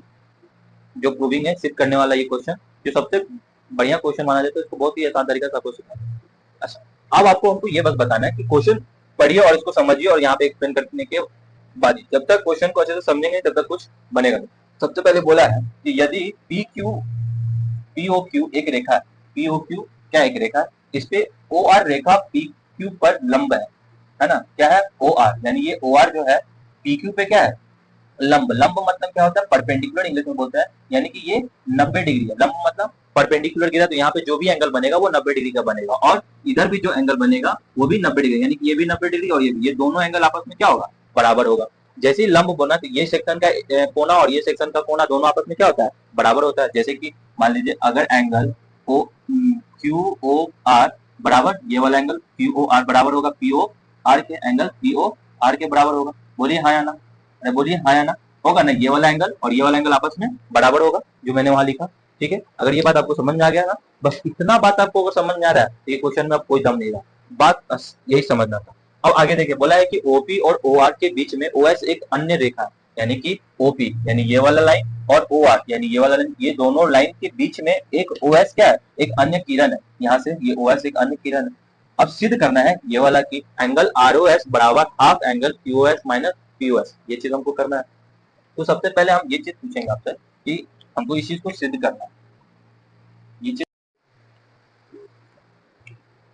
जो प्रूविंग है सिद्ध करने वाला ये क्वेश्चन, जो सबसे बढ़िया क्वेश्चन माना जाता है, इसको बहुत ही आसान तरीका से आपको सिखाना। अच्छा, अब आपको हमको ये बस बताना है कि क्वेश्चन पढ़िए और इसको समझिए और यहाँ पे एक्सप्लेन करने के बाद जब तक क्वेश्चन को अच्छे से समझेंगे तब तक कुछ बनेगा नहीं। सबसे पहले बोला है कि यदि POQ एक रेखा है, POQ क्या एक रेखा है, इस पे OR रेखा P क्यू पर लंब है ना, क्या है ओ आर, यानी ये ओ आर जो है पी क्यू पे क्या है लंब। लंब मतलब क्या होता है परपेंडिकुलर इंग्लिश में बोलते हैं, यानी कि ये 90 डिग्री है। लंब मतलब परपेंडिकुलर गिरा तो यहाँ पे जो भी एंगल बनेगा वो 90 डिग्री का बनेगा, और इधर भी जो एंगल बनेगा वो भी 90 डिग्री, यानी कि ये भी 90 डिग्री और ये भी, ये दोनों एंगल आपस में क्या होगा बराबर होगा। जैसे ही लंब बना तो ये सेक्शन का कोना और ये सेक्शन का कोना दोनों आपस में क्या होता है बराबर होता है। जैसे कि मान लीजिए अगर angle O Q O R बराबर, ये वाला एंगल क्यू ओ आर बराबर होगा पी ओ आर के, एंगल पी ओ आर के बराबर होगा। बोलिए हाँ या ना, बोलिए हाँ या ना, होगा ना, ये वाला एंगल और ये वाला एंगल आपस में बराबर होगा जो मैंने वहां लिखा। ठीक है, अगर ये बात आपको समझ में आ गया ना, बस इतना बात आपको अगर समझ में आ रहा है तो ये क्वेश्चन में अब कोई दम नहीं रहा, बात बस यही समझना था। अब आगे देखिए, बोला है कि ओपी और ओ आर के बीच में ओएस एक अन्य रेखा है, यानी कि ओपी यानी ये वाला लाइन और ओ आर यानी ये वाला लाइन, ये दोनों लाइन के बीच में एक ओएस क्या है, एक अन्य किरण है। यहाँ से ये ओएस एक अन्य किरण है। अब सिद्ध करना है ये वाला कि एंगल आर ओ एस बराबर half angle Q S minus P S, ये चीज हमको करना है। तो सबसे पहले हम ये चीज पूछेंगे आपसे कि हमको इस चीज को सिद्ध करना है, ये चीज।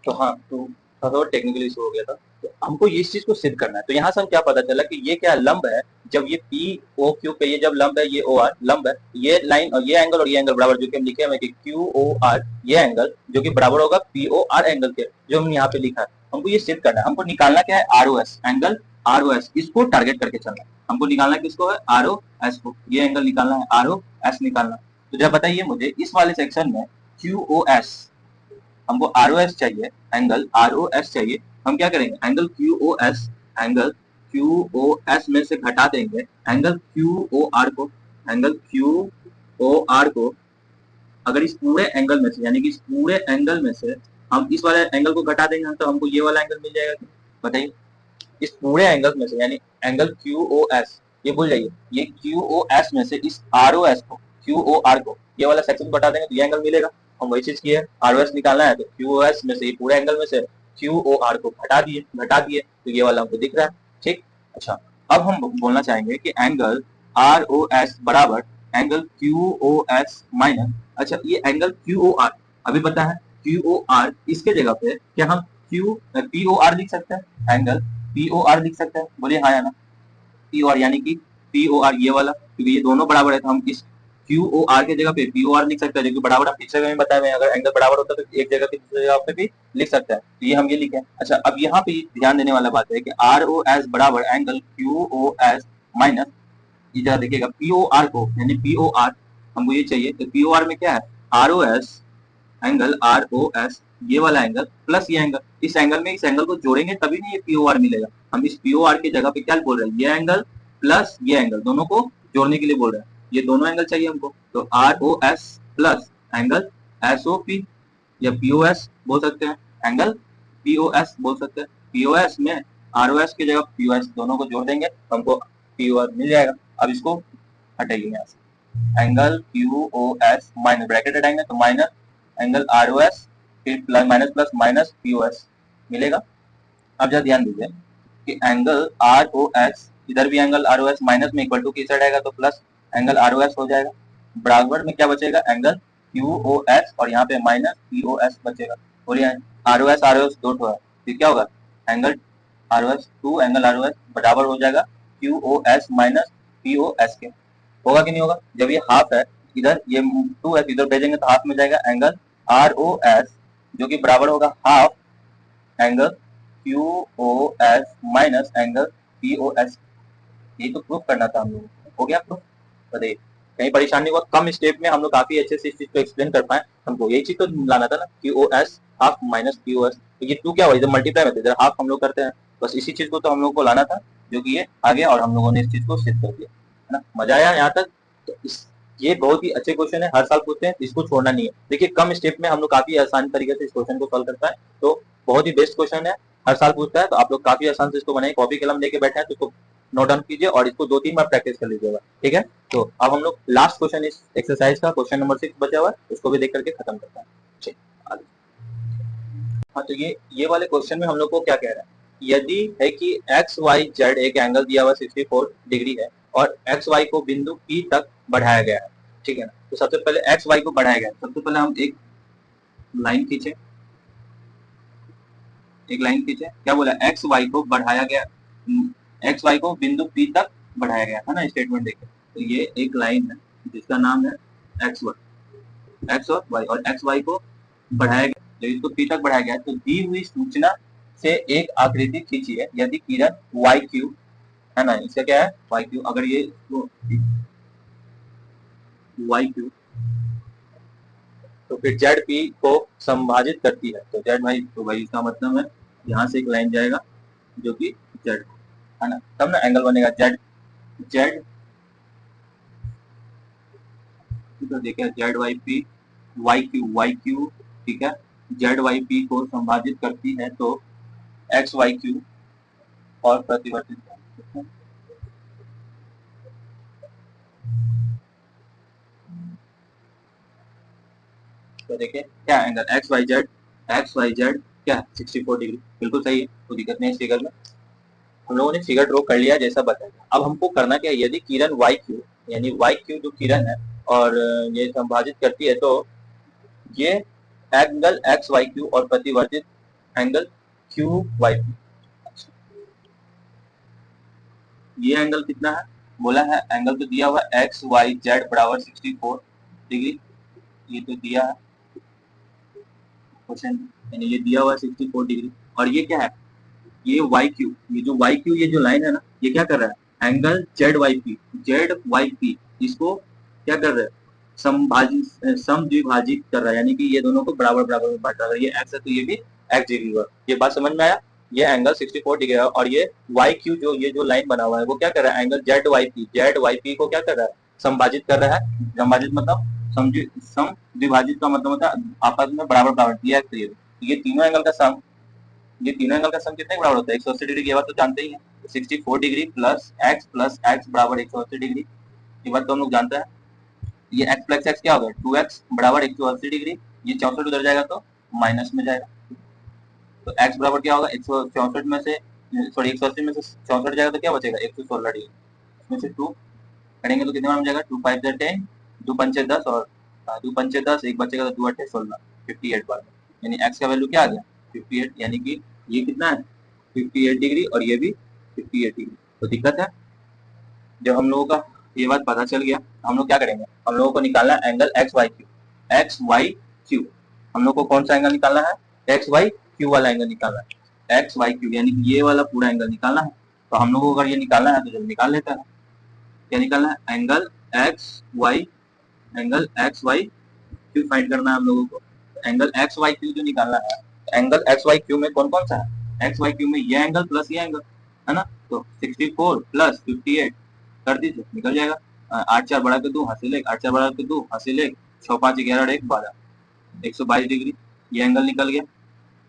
तो हाँ, तो थोड़ा टेक्निकल इशू हो गया था, तो हमको इस चीज को सिद्ध करना है। तो यहाँ से हम क्या पता चला कि ये क्या लंब है, जब ये पी ओ क्यू पे ये जब लंब है, ये ओ आर लंब है, ये लाइन और ये एंगल बराबर, जो कि हम लिखे हैं कि क्यू ओ आर ये एंगल जो कि बराबर होगा पी ओ आर एंगल के, जो हम यहाँ पे लिखा है। हमको ये सिद्ध करना है, हमको निकालना क्या है R O S angle, R O S इसको टारगेट करके चलना है। हमको निकालना किसको है आर ओ एस को, ये एंगल निकालना है आर ओ एस निकालना। तो जब बताइए मुझे इस वाले सेक्शन में क्यू ओ एस, हमको आर ओ एस चाहिए, एंगल आर ओ एस चाहिए। हम क्या करेंगे angle Q O S, angle Q O S में से घटा देंगे एंगल क्यू ओ आर को, एंगल क्यू ओ आर को अगर इस पूरे एंगल में से, यानी कि इस पूरे एंगल में से हम इस वाले एंगल को घटा देंगे तो हमको ये वाला एंगल मिल जाएगा। बताइए इस पूरे एंगल में से, यानी एंगल क्यू ओ एस, ये भूल जाइए, ये क्यू ओ एस में से इस आर ओ एस को, क्यू ओ आर को ये वाला सेक्शन को घटा देंगे तो ये एंगल मिलेगा। हम वही चीज की है, आर ओ एस निकालना है तो क्यू ओ एस में से पूरे एंगल में से क्यू ओ आर को घटा दिए तो ये वाला हमको दिख रहा है। ठीक, अच्छा अब हम बोलना चाहेंगे कि एंगल आर ओ एस बराबर angle Q O S minus, अच्छा ये एंगल क्यू ओ आर अभी पता है क्यू ओ आर, इसके जगह पे क्या हम क्यू पी ओ आर लिख सकते हैं, एंगल पी ओ आर लिख सकते हैं। बोलिए हाँ या ना, पी ओ आर यानी कि पी ओ आर ये वाला, क्योंकि ये दोनों बराबर है तो हम इस क्यू ओ आर के जगह पे पी ओ आर लिख सकते हैं, जो कि बराबर हम पिछले में बताए हुए, अगर एंगल बराबर होता है तो एक जगह पे दूसरी जगह पे भी लिख सकते हैं, तो ये हम ये लिखे। अच्छा अब यहाँ पे ध्यान देने वाला बात है कि आर ओ एस बराबर angle Q O S minus, इधर देखिएगा पी ओ आर को, यानी पी ओ आर हमको ये चाहिए, तो पी ओ आर में क्या है R O S angle R O S ये वाला एंगल प्लस ये एंगल, इस एंगल में इस एंगल को जोड़ेंगे तभी नहीं ये पी ओ आर मिलेगा। हम इस पी ओ आर की जगह पे क्या बोल रहे हैं, ये एंगल प्लस ये एंगल दोनों को जोड़ने के लिए बोल रहे हैं, ये दोनों एंगल चाहिए हमको। तो R O S plus angle S O P या पी ओ एस बोल सकते हैं, एंगल पी ओ एस बोल सकते हैं। पी ओ एस में आर ओ एस की जगह पी ओ एस दोनों को जोड़ देंगे तो हमको पी ओ आर मिल जाएगा। अब इसको हटाइए यहाँ से, angle Q O S minus bracket हटाएंगे तो minus angle R O S फिर plus minus P O S मिलेगा। अब जरा ध्यान दीजिए कि एंगल आर ओ एस, इधर भी angle R O S minus में इक्वल टू की साइड आएगा तो plus angle R O S हो जाएगा, बराबर में क्या बचेगा एंगल क्यू ओ एस और यहाँ पे माइनस पी ओ एस बचेगा। बोलिए आर ओ एस दो ठो है, फिर क्या होगा angle R O S two angle R O S बराबर हो जाएगा Q O S minus P O S के। होगा कि नहीं होगा, जब ये हाफ है इधर ये टू है इधर भेजेंगे तो हाफ में जाएगा एंगल आर ओ एस जो कि बराबर होगा half angle Q O S minus angle P O S. ये तो प्रूफ करना था हम लोगों को, हो गया प्रूफ। बताइए कहीं परेशानी हुआ, कम स्टेप में हम लोग काफी अच्छे से इस चीज को एक्सप्लेन कर पाए, हमको यही चीज तो लाना था ना Q O S half minus P O S, तो ये टू क्या हुआ इधर मल्टीप्लाई में इधर हाफ हम लोग करते हैं, बस इसी चीज को तो हम लोग को लाना था, जो कि ये आ गया और हम लोगों ने इस चीज को सिद्ध कर दिया है ना। मजा आया यहाँ तक, तो इस ये बहुत ही अच्छे क्वेश्चन है, हर साल पूछते हैं, इसको छोड़ना नहीं है। देखिए कम स्टेप में हम लोग काफी आसान तरीके से इस क्वेश्चन को सॉल्व करता है, तो बहुत ही बेस्ट क्वेश्चन है, हर साल पूछता है, तो आप लोग काफी आसान से इसको बनाए, कॉपी कलम लेके बैठे हैं तो इसको नोट डाउन कीजिए और इसको 2-3 बार प्रैक्टिस कर लीजिएगा। ठीक है, तो अब हम लोग लास्ट क्वेश्चन इस एक्सरसाइज का क्वेश्चन नंबर 6 बचा हुआ है, उसको भी देख करके खत्म करते हैं। ठीक, हाँ तो ये वाले क्वेश्चन में हम लोग को क्या कह रहा है, यदि है कि एक्स वाई जेड एक एंगल दिया हुआ 64 डिग्री है और एक्स वाई को बिंदु P तक बढ़ाया गया है, ठीक है ना। तो सबसे पहले एक्स वाई को बढ़ाया गया, सबसे पहले हम एक लाइन खींचे, एक लाइन खींचे, क्या बोला, एक्स वाई को बढ़ाया गया, एक्स वाई को बिंदु पी तक बढ़ाया गया है ना, स्टेटमेंट देखे। तो ये एक लाइन है जिसका नाम है एक्स वाई, एक्स और वाई, और एक्स वाई को बढ़ाया गया, जब इसको पी तक बढ़ाया गया तो दी हुई सूचना से एक आकृति खींचिए यदि किरण वाई क्यू है ना, इसका क्या है वाई क्यू, अगर ये वाई क्यू तो फिर जेड पी को संभाजित करती है, तो जेड वाई, तो भाई इसका मतलब है यहाँ से एक लाइन जाएगा जो कि जेड है ना, तब ना एंगल बनेगा जेड जेड, तो देखिए जेड वाई क्यू ठीक है, जेड वाई पी को संभाजित करती है तो एक्स वाई क्यू और प्रतिवर्तित, तो देखिए क्या एंगल एक्स वाई जेड क्या 64 डिग्री, बिल्कुल सही है, कोई दिक्कत नहीं इस फिगर में। हम लोगों ने फिगर ड्रॉ कर लिया जैसा बताया। अब हमको करना क्या है, यदि किरण वाई क्यू यानी वाई क्यू जो किरण है और ये संभाजित करती है तो ये एंगल एक्स वाई क्यू और प्रतिवर्तित एंगल क्यू वाई क्यू, ये एंगल कितना है, बोला है एंगल तो दिया हुआ एक्स वाई जेड बराबर 64 डिग्री, ये तो दिया है क्वेश्चन, यानी ये दिया हुआ है 64 डिग्री, और ये क्या है, ये वाई क्यू, ये जो वाई क्यू ये जो लाइन है ना, ये क्या कर रहा है, एंगल जेड वाई पी इसको क्या कर रहा है, समद्विभाजित कर रहा है, यानी कि ये दोनों को बराबर बराबर में बांट रहा है, ये एक्स है तो ये भी एक्स डिग्री हुआ, ये बात समझ में आया। ये एंगल 64 डिग्री है और ये वाई क्यू जो ये जो लाइन बना हुआ है वो क्या कर रहा है, एंगल जेड वाई पी को क्या कर रहा है, संभाजित कर रहा है, संभाजित मतलब समद्विभाजित का मतलब होता है आपस में बराबर बराबर, ये तीनों एंगल का सम, ये तीनों एंगल का सम कितने बराबर होता है, 180 डिग्री, ये बात तो जानते ही हैं, 64 डिग्री प्लस एक्स बराबर 180 डिग्री, ये बात तो हम लोग जानते हैं। ये x प्लस एक्स क्या होगा, 2x बराबर 180 डिग्री, ये 64 उधर जाएगा तो माइनस में जाएगा, तो x बराबर क्या होगा, 164 में से सॉरी 180 में से 64 जाएगा तो क्या बचेगा 116 डिग्री, इसमें से 2 करेंगे तो कितना बन जाएगा, 2 5 10, 2 पंचे 10 और 2 पंचे 10, एक बचेगा तो 2 8 16, 58 बार, यानी x का वैल्यू क्या आ गया 58, यानी कि ये कितना है 58 डिग्री और ये भी 58 डिग्री, तो दिक्कत है। जब हम लोगों का ये बात पता चल गया, हम लोग क्या करेंगे, हम लोगों को निकालना है एंगल एक्स वाई क्यू, हम लोग को कौन सा एंगल निकालना है, एक्स वाई क्यू वाला एंगल निकालना है, एक्स वाई क्यू यानी कि ये वाला पूरा एंगल निकालना है, तो हम लोगों को अगर ये निकालना है तो जब निकाल लेते हैं, क्या निकालना है, angle X Y Q find करना है हम लोगों को, एंगल एक्स वाई क्यू जो निकालना है, एंगल एक्स वाई क्यू में कौन कौन सा है, एक्स वाई क्यू में ये एंगल प्लस ये एंगल है ना, तो 64 प्लस 58 कर दीजिए निकल जाएगा, 8 4 बढ़ा के 2 हासिल 1, 8 4 बढ़ा के 2 हासिल 1, 6 5 11 और 1 12, 122 डिग्री, ये एंगल निकल गया।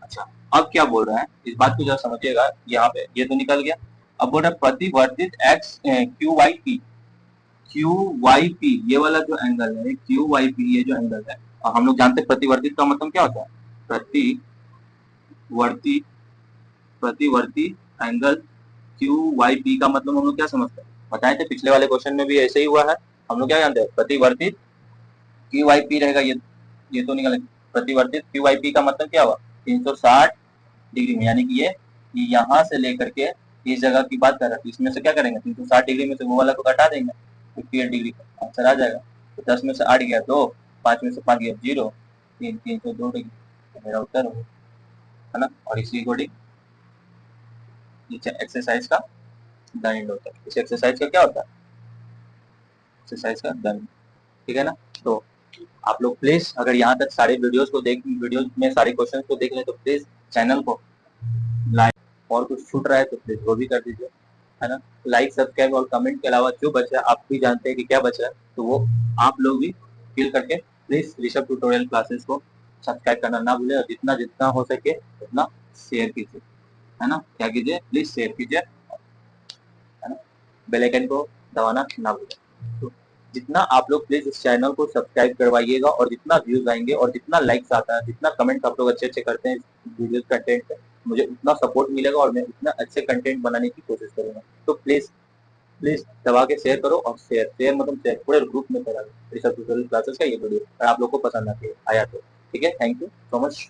अच्छा अब क्या बोल रहा है, इस बात को जरा समझिएगा, यहाँ पे ये तो निकल गया, अब बोल रहा है प्रतिवर्तित एक्स क्यू वाई पी ये वाला जो एंगल है क्यू वाई पी ये जो एंगल है, और हम लोग जानते हैं प्रतिवर्तित का मतलब क्या होता है, प्रतिवर्ती प्रतिवर्ती एंगल क्यू वाई पी का मतलब हम लोग क्या समझते हैं, बताए थे पिछले वाले क्वेश्चन में भी ऐसे ही हुआ है, हम लोग क्या जानते हैं प्रतिवर्तित क्यू वाई पी रहेगा, ये तो निकल, प्रतिवर्तित क्यू वाई पी का मतलब क्या हुआ 360 डिग्री में, यानी कि ये यहाँ से लेकर के इस जगह की बात कर रहा है, इसमें से क्या करेंगे 360 डिग्री में से वो वाला को घटा देंगे, 58 डिग्री आंसर आ जाएगा, तो 10 में से 8 गया 2, 5 में से 5 गया 0, 302 डिग्री, मेरा उत्तर हो है ना, और इसी अकॉर्डिंग एक्सरसाइज का डन एंड होता है, इस एक्सरसाइज का क्या होता है, एक्सरसाइज का डन, ठीक है ना। तो आप लोग प्लीज अगर यहाँ तक सारे वीडियोस में सारे क्वेश्चंस को देख लें तो प्लीज चैनल को लाइक, और कुछ छूट रहा है तो प्लीज वो भी कर दीजिए, है ना, लाइक सब्सक्राइब और कमेंट के अलावा जो बचा है आप भी जानते हैं कि क्या बचा है, तो वो आप लोग भी फिल करके प्लीज ऋषभ ट्यूटोरियल क्लासेस को सब्सक्राइब करना ना भूलें, और जितना जितना हो सके उतना शेयर कीजिए, है ना, क्या कीजिए प्लीज शेयर कीजिए, है ना, बेल आइकन को दबाना ना भूलें। तो जितना आप लोग प्लीज इस चैनल को सब्सक्राइब करवाइएगा, और जितना व्यूज आएंगे और जितना लाइक्स आता है, जितना कमेंट आप लोग अच्छे अच्छे करते हैं वीडियो कंटेंट पे, मुझे उतना सपोर्ट मिलेगा और मैं उतना अच्छे कंटेंट बनाने की कोशिश करूंगा, तो प्लीज प्लीज दबा के शेयर करो, और शेयर मतलब शेयर पूरे ग्रुप में करा दो ऋषभ ट्यूटोरियल क्लासेस का ये वीडियो, अगर आप लोग को पसंद आती है आया तो, ठीक है, थैंक यू सो मच।